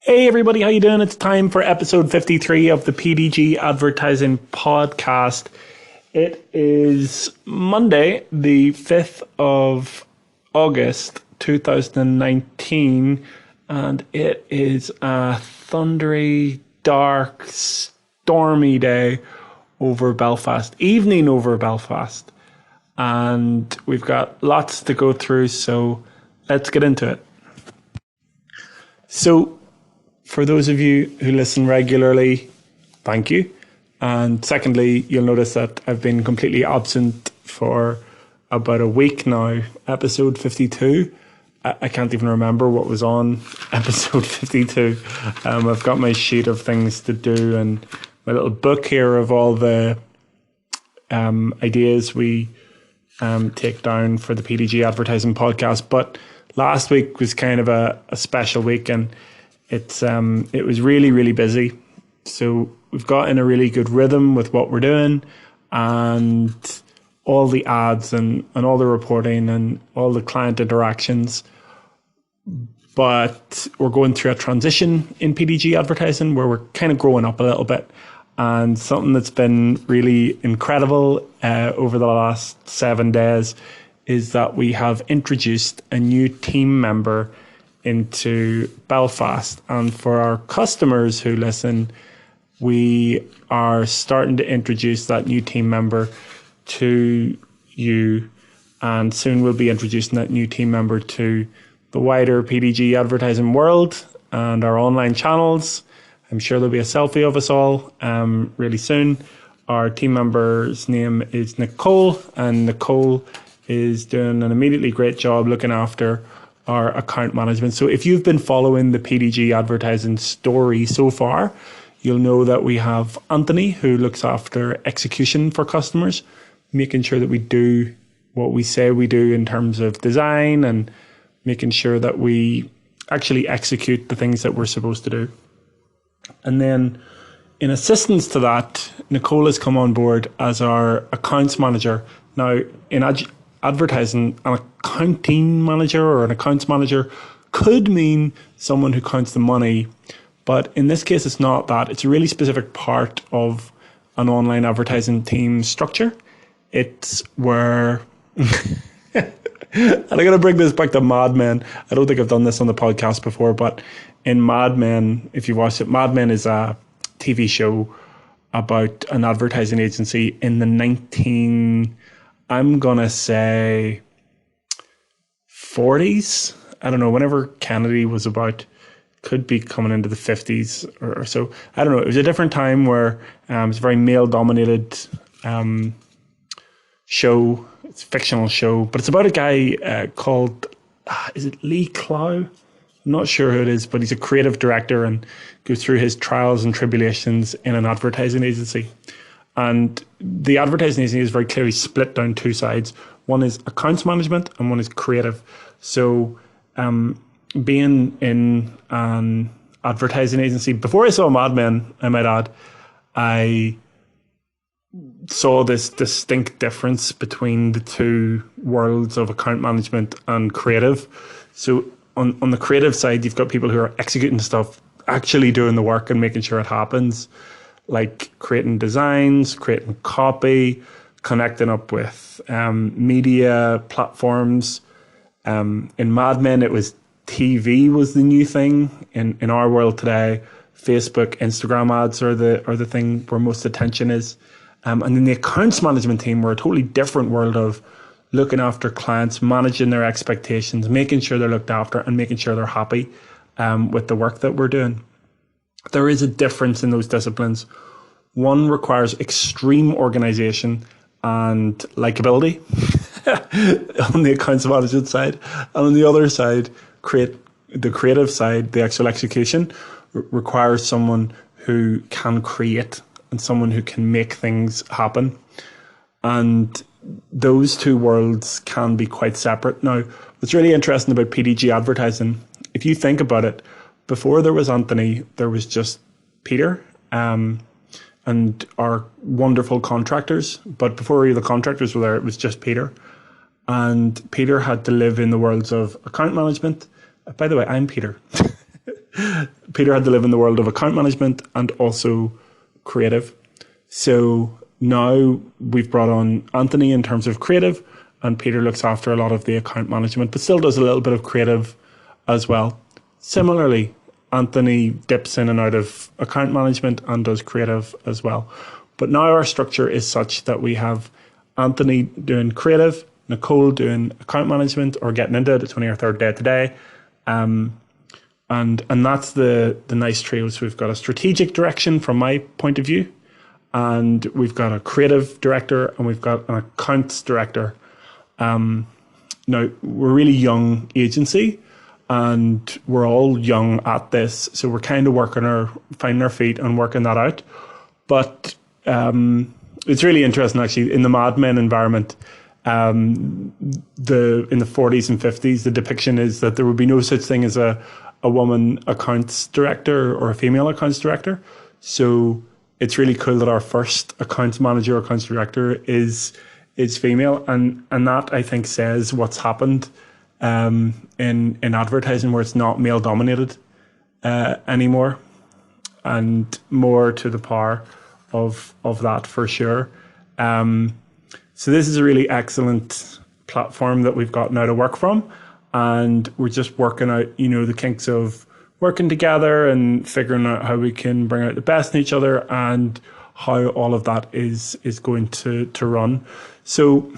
Hey everybody, how you doing? It's time for episode 53 of the PDG Advertising Podcast. It is Monday, the 5th of August 2019, and it is a thundery, dark, stormy day over Belfast, evening over Belfast. And we've got lots to go through, so let's get into it. So, for those of you who listen regularly, thank you. And secondly, you'll notice that I've been completely absent for about a week now. Episode 52. I can't even remember what was on episode 52. I've got my sheet of things to do and my little book here of all the ideas we take down for the PDG Advertising Podcast. But last week was kind of a special week, and it was really, really busy. So we've got in a really good rhythm with what we're doing, and all the ads and all the reporting and all the client interactions. But we're going through a transition in PDG advertising where we're kind of growing up a little bit. And something that's been really incredible over the last 7 days is that we have introduced a new team member into Belfast. And for our customers who listen, we are starting to introduce that new team member to you, and soon we'll be introducing that new team member to the wider PDG advertising world and our online channels. I'm sure there'll be a selfie of us all really soon. Our team member's name is Nicole, and Nicole is doing an immediately great job looking after our account management. So if you've been following the PDG advertising story so far, you'll know that we have Anthony, who looks after execution for customers, making sure that we do what we say we do in terms of design and making sure that we actually execute the things that we're supposed to do. And then in assistance to that, Nicole has come on board as our accounts manager. Now, in advertising, an accounting manager or an accounts manager could mean someone who counts the money, but in this case it's not that. It's a really specific part of an online advertising team structure. It's where and I'm going to bring this back to Mad Men. I don't think I've done this on the podcast before, but in Mad Men, if you watched it, Mad Men is a TV show about an advertising agency in the I'm going to say 40s. I don't know, whenever Kennedy was about, could be coming into the 50s or so. I don't know. It was a different time where it's a very male-dominated show. It's a fictional show, but it's about a guy called, is it Lee Clow? I'm not sure who it is, but he's a creative director and goes through his trials and tribulations in an advertising agency. And the advertising agency is very clearly split down two sides. One is accounts management and one is creative. So being in an advertising agency, before I saw Mad Men, I might add, I saw this distinct difference between the two worlds of account management and creative. So on the creative side, you've got people who are executing stuff, actually doing the work and making sure it happens, like creating designs, creating copy, connecting up with media platforms. In Mad Men, it was TV was the new thing. In our world today, Facebook, Instagram ads are the thing where most attention is. And then the accounts management team were a totally different world of looking after clients, managing their expectations, making sure they're looked after and making sure they're happy with the work that we're doing. There is a difference in those disciplines. One requires extreme organization and likability on the accounts management side. And on the other side, the creative side, the actual execution, requires someone who can create and someone who can make things happen. And those two worlds can be quite separate. Now, what's really interesting about PDG advertising, if you think about it, before there was Anthony, there was just Peter and our wonderful contractors. But before the contractors were there, it was just Peter. And Peter had to live in the worlds of account management. By the way, I'm Peter. Peter had to live in the world of account management and also creative. So now we've brought on Anthony in terms of creative, and Peter looks after a lot of the account management, but still does a little bit of creative as well. Similarly, Anthony dips in and out of account management and does creative as well. But now our structure is such that we have Anthony doing creative, Nicole doing account management or getting into it. It's only our third day today. And that's the nice trio. So we've got a strategic direction from my point of view, and we've got a creative director, and we've got an accounts director. Now, we're a really young agency, and we're all young at this. So we're kind of finding our feet and working that out. But it's really interesting, actually, in the Mad Men environment. In the 40s and 50s, the depiction is that there would be no such thing as a woman accounts director or a female accounts director. So it's really cool that our first accounts manager, accounts director is female, and that I think says what's happened in advertising, where it's not male dominated anymore, and more to the power of that for sure. So this is a really excellent platform that we've got now to work from, and we're just working out, the kinks of working together and figuring out how we can bring out the best in each other and how all of that is going to run. So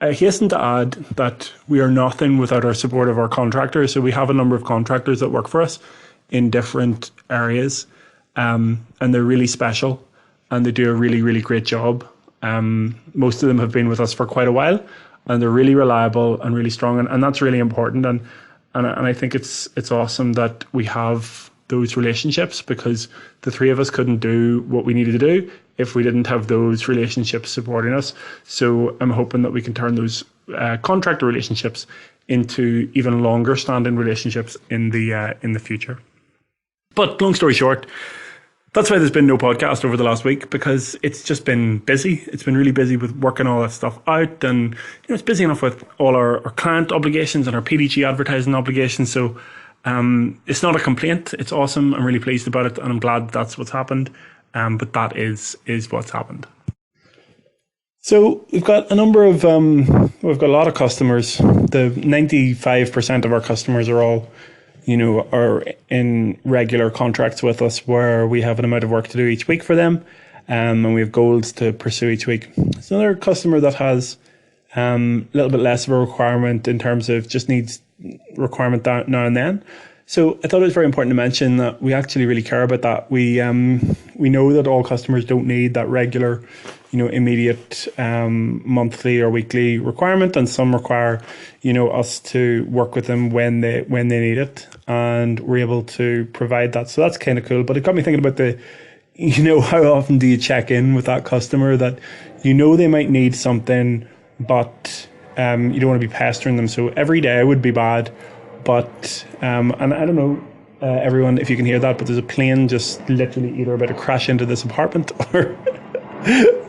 I hasten to add that we are nothing without our support of our contractors. So we have a number of contractors that work for us in different areas, and they're really special and they do a really, really great job. Most of them have been with us for quite a while, and they're really reliable and really strong, and that's really important. And I think it's awesome that we have those relationships, because the three of us couldn't do what we needed to do if we didn't have those relationships supporting us. So I'm hoping that we can turn those contractor relationships into even longer standing relationships in the future. But long story short, that's why there's been no podcast over the last week, because it's just been busy. It's been really busy with working all that stuff out, and it's busy enough with all our client obligations and our PDG advertising obligations. So it's not a complaint. It's awesome. I'm really pleased about it, and I'm glad that's what's happened. But that is what's happened. So we've got a number of we've got a lot of customers. The 95% of our customers are all are in regular contracts with us, where we have an amount of work to do each week for them, and we have goals to pursue each week. It's another customer that has a little bit less of a requirement in terms of just needs requirement now and then. So I thought it was very important to mention that we actually really care about that. We know that all customers don't need that regular, immediate monthly or weekly requirement, and some require, us to work with them when they need it, and we're able to provide that. So that's kind of cool. But it got me thinking about how often do you check in with that customer that they might need something, but you don't want to be pestering them. So every day would be bad. But, and I don't know, everyone, if you can hear that, but there's a plane just literally either about to crash into this apartment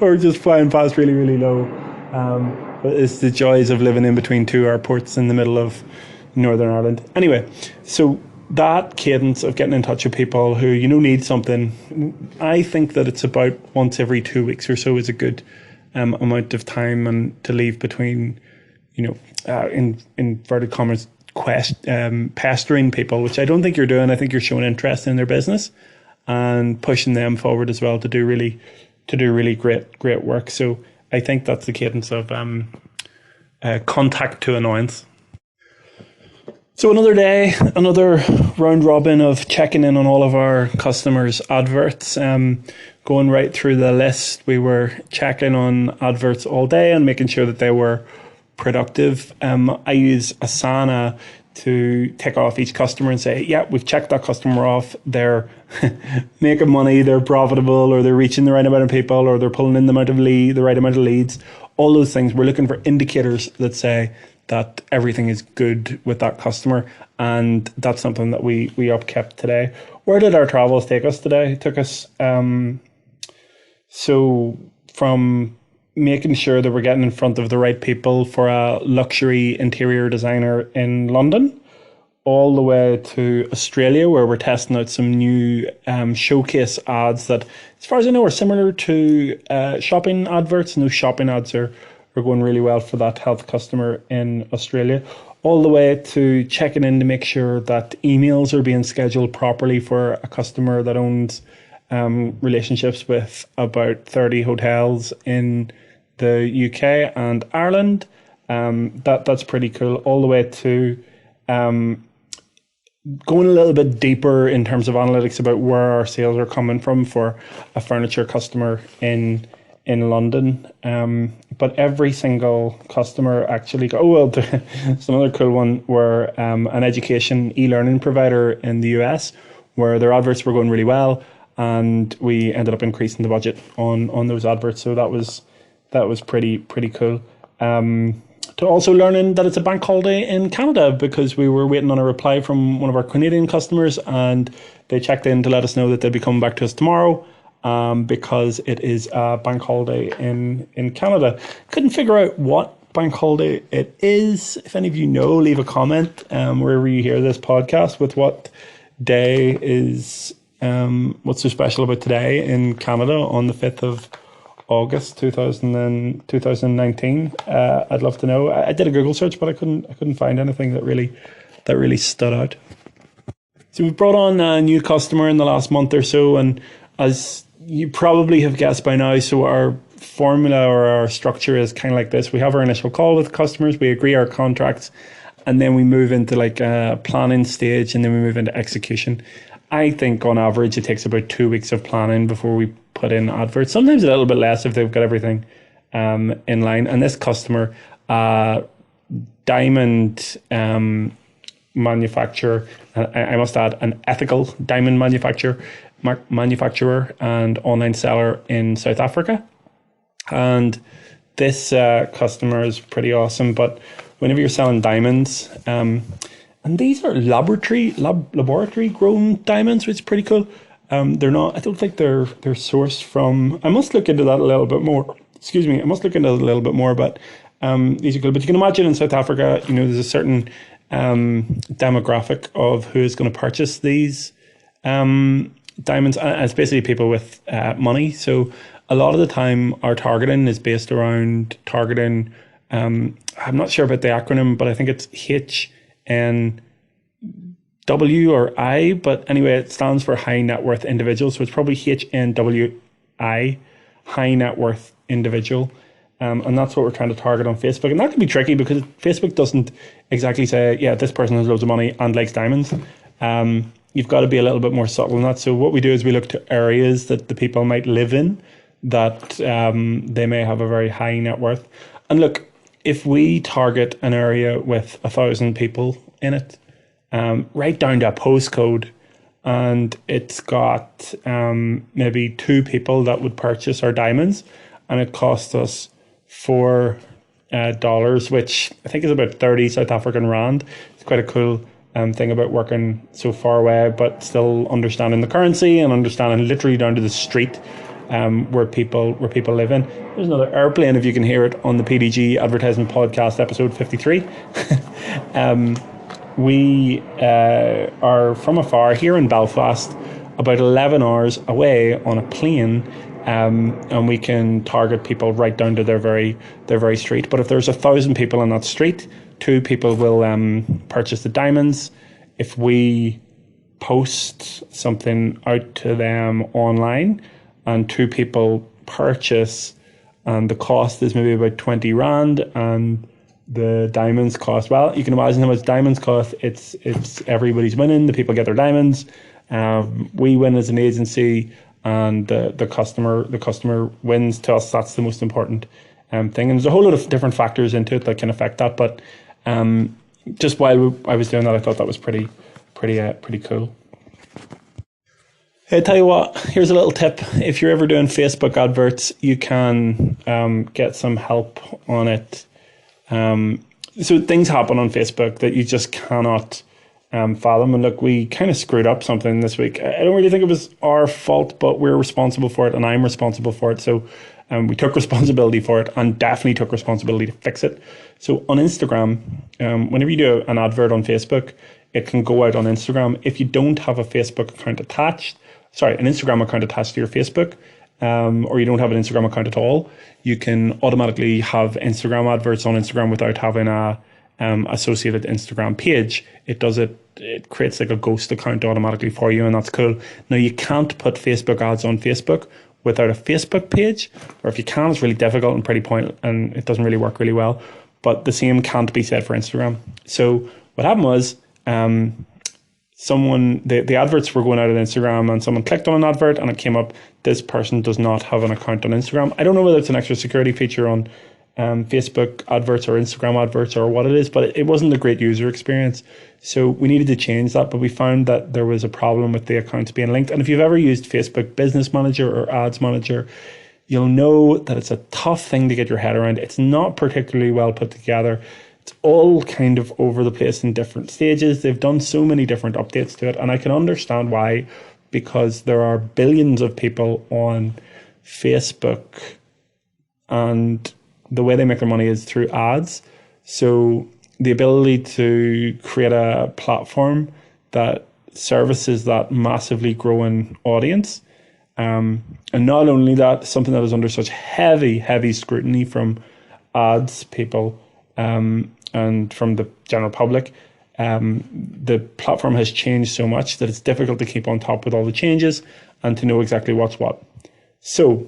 or just flying past really, really low. But it's the joys of living in between two airports in the middle of Northern Ireland. Anyway, so that cadence of getting in touch with people who, need something, I think that it's about once every 2 weeks or so is a good amount of time and to leave between, in inverted commas, pestering people, which I don't think you're doing. I think you're showing interest in their business and pushing them forward as well to do really great work. So I think that's the cadence of contact to annoyance. So another day, another round robin of checking in on all of our customers' adverts. Going right through the list, we were checking on adverts all day and making sure that they were productive. I use Asana to tick off each customer and say, yeah, we've checked that customer off. They're making money, they're profitable, or they're reaching the right amount of people, or they're pulling in the right amount of leads. All those things. We're looking for indicators that say that everything is good with that customer, and that's something that we upkept today. Where did our travels take us today? It took us so from making sure that we're getting in front of the right people for a luxury interior designer in London, all the way to Australia, where we're testing out some new showcase ads that, as far as I know, are similar to shopping adverts. And those shopping ads are going really well for that health customer in Australia. All the way to checking in to make sure that emails are being scheduled properly for a customer that owns relationships with about 30 hotels in the UK and Ireland. That's pretty cool. All the way to going a little bit deeper in terms of analytics about where our sales are coming from for a furniture customer in London. But every single customer actually there's another cool one where an education e-learning provider in the US, where their adverts were going really well, and we ended up increasing the budget on those adverts. So that was pretty cool. To also learning that it's a bank holiday in Canada, because we were waiting on a reply from one of our Canadian customers, and they checked in to let us know that they'll be coming back to us tomorrow, because it is a bank holiday in Canada. Couldn't figure out what bank holiday it is. If any of you know, leave a comment wherever you hear this podcast with what day is, what's so special about today in Canada on the 5th of August 2019. I'd love to know. I did a Google search, but I couldn't find anything that really stood out. So we've brought on a new customer in the last month or so, and as you probably have guessed by now, so our formula or our structure is kind of like this. We have our initial call with customers, we agree our contracts, and then we move into like a planning stage, and then we move into execution. I think on average it takes about 2 weeks of planning before we put in adverts. Sometimes a little bit less if they've got everything in line. And this customer, diamond manufacturer, I must add, an ethical diamond manufacturer and online seller in South Africa. And this customer is pretty awesome. But whenever you're selling diamonds, and these are laboratory grown diamonds, which is pretty cool. They're not. I don't think they're sourced from. I must look into that a little bit more. Excuse me. I must look into it a little bit more. But these are cool. But you can imagine in South Africa, there's a certain demographic of who is going to purchase these diamonds. And it's basically people with money. So a lot of the time, our targeting is based around targeting. I'm not sure about the acronym, but I think it's HNW or I, but anyway, it stands for high net worth individual. So it's probably HNWI, high net worth individual. And that's what we're trying to target on Facebook. And that can be tricky because Facebook doesn't exactly say, yeah, this person has loads of money and likes diamonds. You've got to be a little bit more subtle in that. So what we do is we look to areas that the people might live in, that they may have a very high net worth. And look, if we target an area with 1,000 people in it, right down to a postcode, and it's got maybe 2 people that would purchase our diamonds, and it costs us $4, which I think is about 30 South African rand. It's quite a cool thing about working so far away, but still understanding the currency and understanding literally down to the street where people live in. There's another airplane if you can hear it on the PDG Advertising Podcast, episode 53. We are from afar here in Belfast, about 11 hours away on a plane, and we can target people right down to their very street. But if there's 1,000 people on that street, 2 people will purchase the diamonds. If we post something out to them online and 2 people purchase, and the cost is maybe about 20 rand, and the diamonds cost, well, you can imagine how much diamonds cost. It's everybody's winning. The people get their diamonds. We win as an agency, and the customer wins to us. That's the most important thing. And there's a whole lot of different factors into it that can affect that. But just while I was doing that, I thought that was pretty cool. Hey, tell you what, here's a little tip. If you're ever doing Facebook adverts, you can get some help on it. So things happen on Facebook that you just cannot fathom. And look, we kind of screwed up something this week. I don't really think it was our fault, but we're responsible for it, and I'm responsible for it. So we took responsibility for it, and definitely took responsibility to fix it. So on Instagram, whenever you do an advert on Facebook, it can go out on Instagram. If you don't have a Facebook account attached, an Instagram account attached to your Facebook, or you don't have an Instagram account at all, you can automatically have Instagram adverts on Instagram without having a associated Instagram page. It creates like a ghost account automatically for you, and that's cool. Now, you can't put Facebook ads on Facebook without a Facebook page, or if you can, it's really difficult and pretty pointless, and it doesn't really work really well. But the same can't be said for Instagram. So what happened was, the adverts were going out on Instagram, and someone clicked on an advert and it came up, this person does not have an account on Instagram. I don't know whether it's an extra security feature on Facebook adverts or Instagram adverts or what it is, but it wasn't a great user experience. So we needed to change that, but we found that there was a problem with the accounts being linked. And if you've ever used Facebook Business Manager or Ads Manager, you'll know that it's a tough thing to get your head around. It's not particularly well put together. It's all kind of over the place in different stages. They've done so many different updates to it, and I can understand why, because there are billions of people on Facebook, and the way they make their money is through ads. So the ability to create a platform that services that massively growing audience, and not only that, something that is under such heavy scrutiny from ads people, and from the general public, the platform has changed so much that it's difficult to keep on top with all the changes and to know exactly what's what. So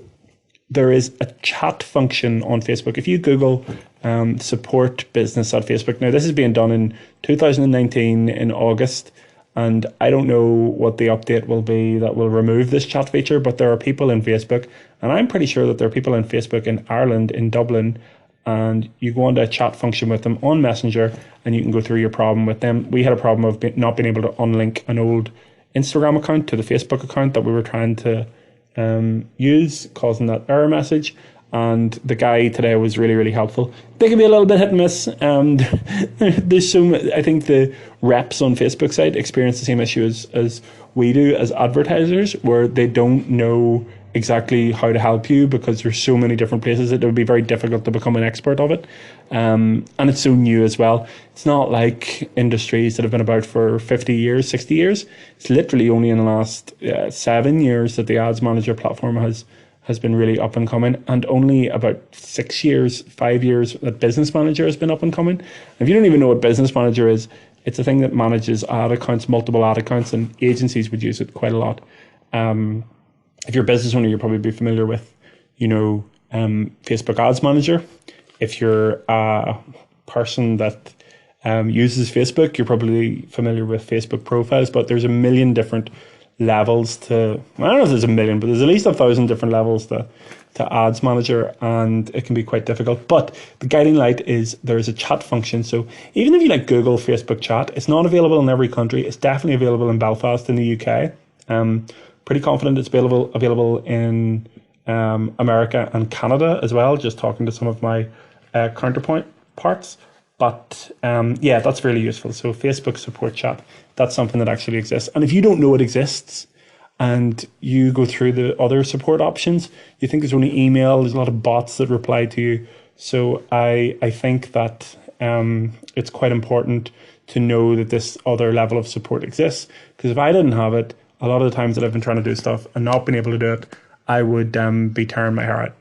there is a chat function on Facebook. If you Google support business at Facebook, now this is being done in 2019 in August, and I don't know what the update will be that will remove this chat feature, but there are people in Facebook, and I'm pretty sure that there are people in Facebook in Ireland, in Dublin, and you go onto a chat function with them on Messenger and you can go through your problem with them. We had a problem of not being able to unlink an old Instagram account to the Facebook account that we were trying to use, causing that error message. And the guy today was really helpful. They can be a little bit hit and miss. There's I think the reps on Facebook side experience the same issue as we do as advertisers, where they don't know exactly how to help you because there's so many different places that it would be very difficult to become an expert of it. And it's so new as well. It's not like industries that have been about for 50 years, 60 years. It's literally only in the last 7 years that the Ads Manager platform has been really up and coming, and only about 5 years that Business Manager has been up and coming. If you don't even know what Business Manager is, it's a thing that manages ad accounts, multiple ad accounts, and agencies would use it quite a lot. If you're a business owner, you'll probably be familiar with, Facebook Ads Manager. If you're a person that uses Facebook, you're probably familiar with Facebook profiles, but there's a million different levels to, I don't know if there's a million, but there's at least 1,000 different levels to Ads Manager, and it can be quite difficult. But the guiding light is there's a chat function. So even if you Google Facebook chat, it's not available in every country. It's definitely available in Belfast in the UK. Pretty confident it's available in America and Canada as well, just talking to some of my counterpoint parts. But that's really useful. So Facebook support chat, that's something that actually exists. And if you don't know it exists and you go through the other support options, you think there's only email, there's a lot of bots that reply to you. So I think that it's quite important to know that this other level of support exists, because if I didn't have it, a lot of the times that I've been trying to do stuff and not been able to do it, I would be tearing my hair out.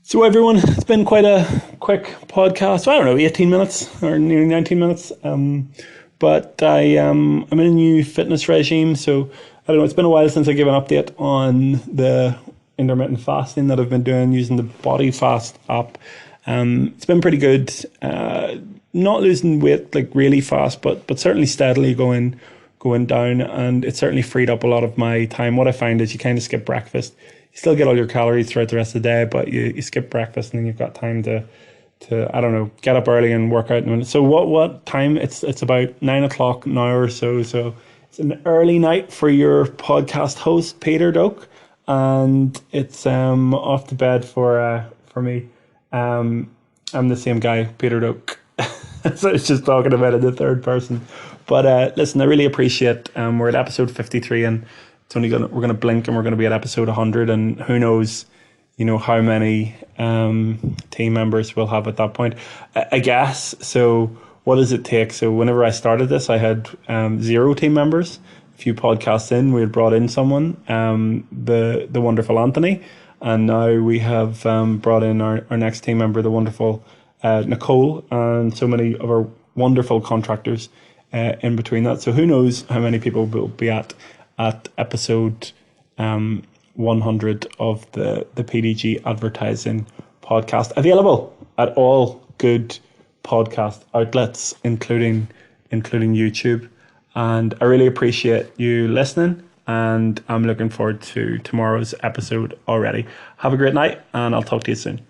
So everyone, it's been quite a quick podcast. I don't know, 18 minutes or nearly 19 minutes. But I'm in a new fitness regime. So I don't know, it's been a while since I gave an update on the intermittent fasting that I've been doing using the Body Fast app. It's been pretty good. Not losing weight really fast, but certainly steadily going down, and it certainly freed up a lot of my time. What I find is you kind of skip breakfast. You still get all your calories throughout the rest of the day, but you skip breakfast, and then you've got time to I don't know, get up early and work out. So what time? It's about 9 o'clock now or so. So it's an early night for your podcast host, Peter Doak, and it's off to bed for me. I'm the same guy, Peter Doak. So it's just talking about it in the third person. But listen, I really appreciate. We're at episode 53, and it's only we're gonna blink, and we're gonna be at episode 100, and who knows, how many team members we'll have at that point. I guess so. what does it take? So whenever I started this, I had 0 team members. A few podcasts in, we had brought in someone, the wonderful Anthony, and now we have brought in our next team member, the wonderful Nicole, and so many of our wonderful contractors in between that. So who knows how many people will be at episode 100 of the PDG Advertising Podcast, available at all good podcast outlets, including YouTube. And I really appreciate you listening, and I'm looking forward to tomorrow's episode already. Have a great night, and I'll talk to you soon.